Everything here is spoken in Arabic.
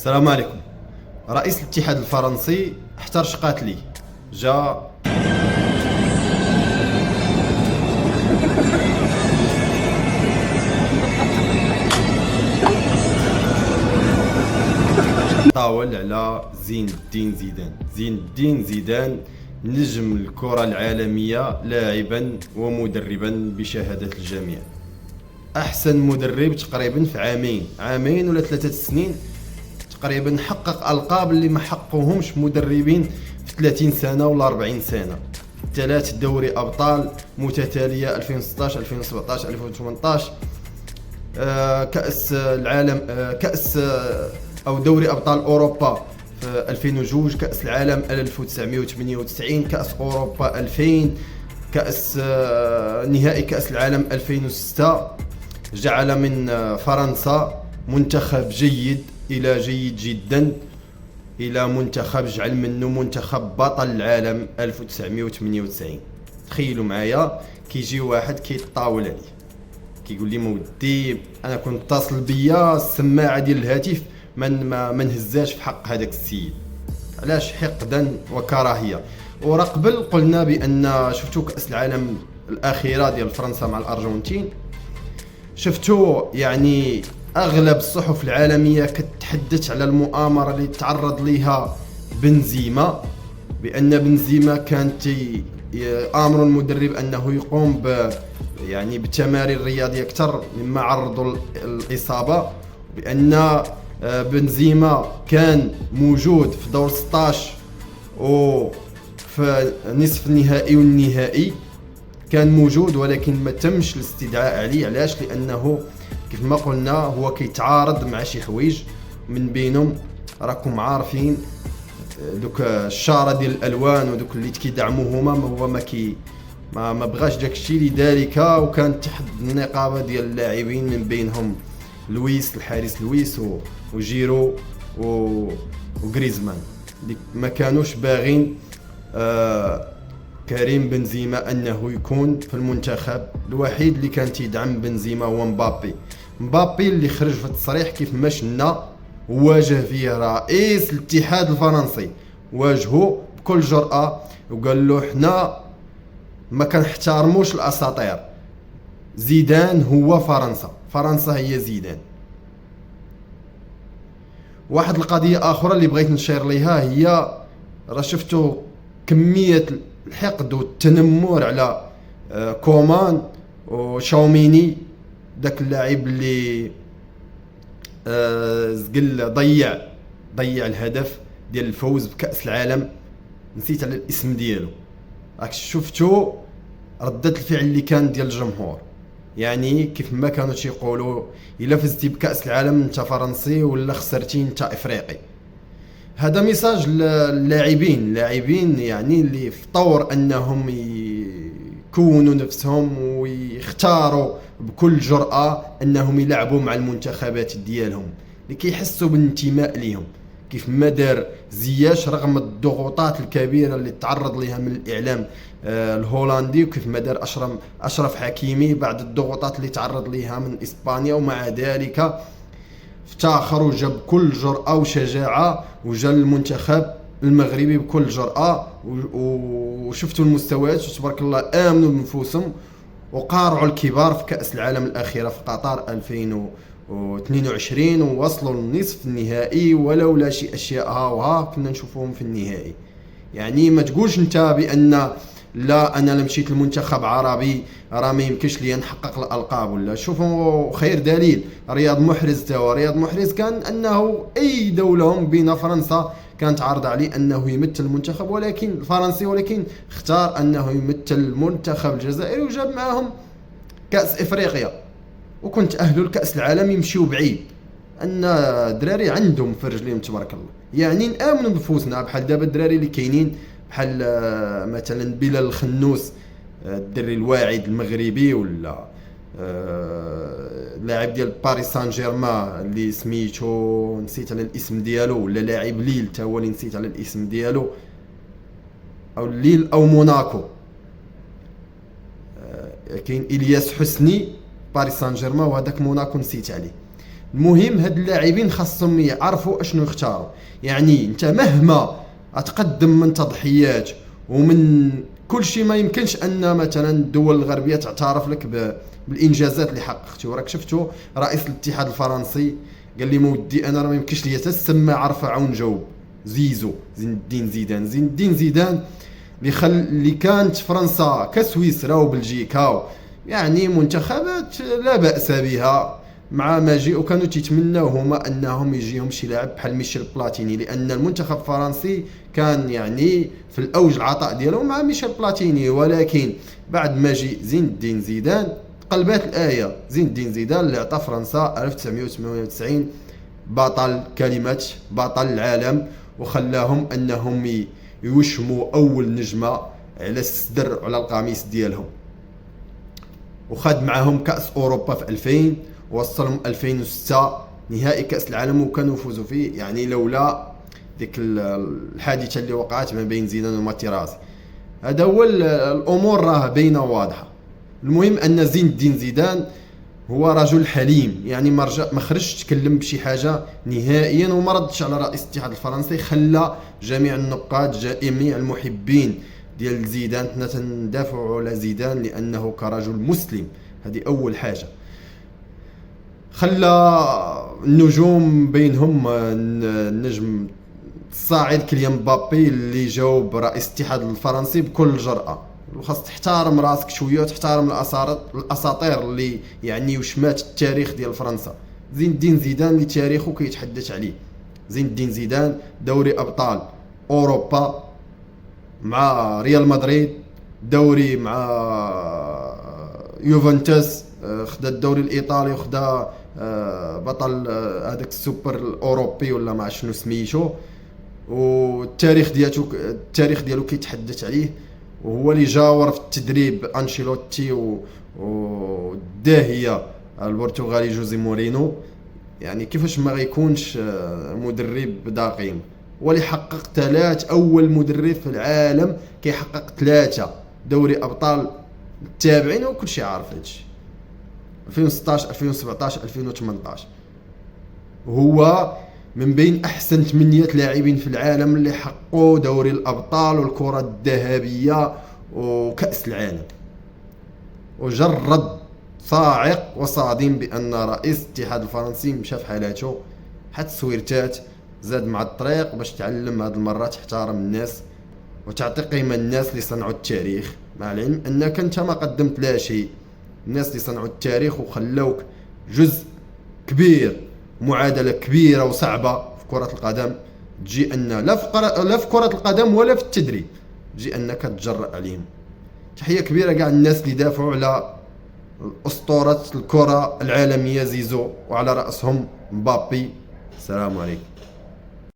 السلام عليكم. رئيس الاتحاد الفرنسي احتر شقاتلي جا طاول على زين الدين زيدان نجم الكرة العالمية لاعبا ومدربا بشهادة الجميع. احسن مدرب تقريبا في عامين ولا 3 سنين تقريبا حقق القاب اللي ما حققوهمش مدربين في 30 سنه ولا 40 سنه. 3 دوري ابطال متتاليه 2016 2017 2018، كاس العالم، كاس او دوري ابطال اوروبا في 2002، كاس العالم 1998، كاس اوروبا 2000، كاس نهائي كاس العالم 2006. جعل من فرنسا منتخب جيد الى جيد جدا الى منتخب جعل منه منتخب بطل العالم 1998. تخيلوا معايا كيجي واحد كيطاول عليه كيقول لي مودي انا كنت اتصل بيا السماعه ديال الهاتف ما نهزاش في حق هذاك السيد. علاش؟ حقدا وكراهيه. ورا قبل قلنا بان شفتوا كاس العالم الاخيره ديال فرنسا مع الارجنتين، شفتوا يعني اغلب الصحف العالميه كتحدث على المؤامره اللي تعرض ليها بنزيما، بان بنزيما كانت امر المدرب انه يقوم يعني بالتمارين الرياضيه اكثر مما عرضوا الاصابه، بان بنزيما كان موجود في دور 16 وفي نصف النهائي والنهائي كان موجود، ولكن ما تمش الاستدعاء عليه. علاش؟ لانه كيف ما قلنا هو كيتعارض مع شي حوايج، من بينهم راكم عارفين دوك الشاره ديال الالوان ودوك اللي كيدعموه هما، هو ما بغاش داكشي، لذلك وكانت تحت النقابه ديال اللاعبين من بينهم لويس الحارس لويس وجيرو وغريزمان اللي ما كانوش باغين كريم بنزيما انه يكون في المنتخب. الوحيد اللي كان تيدعم بنزيما هو مبابي اللي خرج في التصريح كيف ما شفنا واجه فيه رئيس الاتحاد الفرنسي، واجهه بكل جرأة وقال له حنا ما كنحترموش الاساطير، زيدان هو فرنسا هي زيدان. واحد القضيه اخرى اللي بغيت نشير ليها هي راه شفتوا كميه الحقد والتنمر على كومان وشاوميني، داك اللاعب اللي زقل ضيع الهدف ديال الفوز بكأس العالم، نسيت على الاسم ديالو. راك شفتوا ردة الفعل اللي كان ديال الجمهور، يعني كيف ما كانوا تيقولوا الا فزتي بكأس العالم انت فرنسي ولا خسرتي انت افريقي. هذا ميساج للاعبين يعني اللي في طور انهم يكونوا نفسهم ويختاروا بكل جرأة انهم يلعبوا مع المنتخبات ديالهم اللي كيحسوا بالانتماء ليهم، كيف ما دار زياش رغم الضغوطات الكبيرة اللي تعرض لها من الاعلام الهولندي، وكيف ما دار اشرف حكيمي بعد الضغوطات اللي تعرض لها من اسبانيا، ومع ذلك افتخر وجاب بكل جرأة وشجاعة وجا المنتخب المغربي بكل جرأة. وشفتوا المستويات تبارك الله، آمنوا بنفوسهم وقارعوا الكبار في كأس العالم الأخيرة في قطر 2022 ووصلوا للنصف النهائي، ولولا شي أشياء ها كنا نشوفوهم في النهائي. يعني ما تقولش انت بأن لا انا مشيت لمنتخب عربي راه ما يمكنش لي نحقق الالقاب. ولا شوفوا خير دليل رياض محرز كان انه اي دوله بين فرنسا كانت عارضه عليه انه يمثل المنتخب ولكن الفرنسي، ولكن اختار انه يمثل المنتخب الجزائري وجاب معهم كاس افريقيا، وكنت اهل الكاس العالم يمشيو بعيد ان دراري عندهم في رجليهم تبارك الله. يعني نامنوا بنفوسنا بحال دابا الدراري اللي كاينين بحال مثلا بلال الخنوس الدري الواعد المغربي، ولا لاعب ديال باريس سان جيرمان اللي سميتو نسيت على الاسم ديالو، ولا لاعب ليل تا هو اللي نسيت على الاسم ديالو، او ليل او موناكو. كاين الياس حسني باريس سان جيرمان، وهذاك موناكو نسيت عليه. المهم هاد اللاعبين خاصهم يعرفوا اشنو يختاروا. يعني انت مهما اتقدم من تضحيات ومن كل شيء، ما يمكنش ان مثلا الدول الغربيه تعترف لك بالانجازات اللي حققتي. وراك شفتوا رئيس الاتحاد الفرنسي قال لي مودي انا راه ما يمكنش ليا تسمى عرفه ونجاوب. زيزو، زين الدين زيدان، زين الدين زيدان اللي كانت فرنسا كسويسرا وبلجيكا يعني منتخبات لا بأس بها مع ماجي، وكانوا تيتمناو هما انهم يجيهم شي لاعب بحال ميشيل بلاتيني، لان المنتخب الفرنسي كان يعني في الاوج العطاء ديالو مع ميشيل بلاتيني. ولكن بعد ما جي زين الدين زيدان قلبات الايه. زين الدين زيدان اللي عطى فرنسا 1998 بطل كلمه بطل العالم، وخلاهم انهم يوشموا اول نجمه على الصدر وعلى القميص ديالهم. وخد معهم كاس اوروبا في 2000، وصلهم 2006 نهائي كاس العالم وكانوا يفوزوا فيه. يعني لولا ديك الحادثه اللي وقعت ما بين زيدان وماتيرازي. هذا هو الامور راه باينه واضحه. المهم ان زين الدين زيدان هو رجل حليم، يعني ما خرجش تكلم بشي حاجه نهائيا وما ردش على رئيس الاتحاد الفرنسي. خلى جميع النقاد جميع المحبين ديال زيدان حنا تندافعوا على زيدان لانه كرجل مسلم. هذه اول حاجه. خلى النجوم بينهم النجم الصاعد كيليان مبابي اللي جاوب رئيس الاتحاد الفرنسي بكل جرأة. وخاص تحترم راسك شويه وتحترم الاساطير اللي يعني وشمات التاريخ ديال فرنسا. زين الدين زيدان اللي تاريخه كيتحدث عليه. زين الدين زيدان دوري ابطال اوروبا مع ريال مدريد، دوري مع يوفنتوس، خدا الدوري الايطالي وخدا بطل هذاك السوبر الاوروبي ولا ما شنو سميتو. والتاريخ ديالو كيتحدث عليه. وهو اللي جاور في التدريب انشيلوتي والداهيه البرتغالي جوزي مورينو. يعني كيفاش ما غيكونش مدرب دقيق. واللي حقق 3 اول مدرب في العالم كيحقق 3 دوري ابطال التابعين، وكل شيء عارف هادشي. 2016 2017 2018 هو من بين احسن 8 لاعبين في العالم اللي حققوا دوري الابطال والكره الذهبيه وكاس العالم. وجرد صاعق وصادم بان رئيس الاتحاد الفرنسي مشى في حالاته، حط سويرتات، زاد مع الطريق باش تعلم هذه المره تحترم الناس وتعطي قيمه الناس اللي صنعوا التاريخ، مع العلم انك انت ما قدمت لا شيء. الناس اللي صنعوا التاريخ وخلوك جزء كبير، معادله كبيره وصعبه في كره القدم، تجي ان لا في كره القدم ولا في التدريب تجي انك تجرأ عليهم. تحيه كبيره كاع الناس اللي دافعوا على اسطوره الكره العالميه زيزو وعلى راسهم مبابي. السلام عليكم.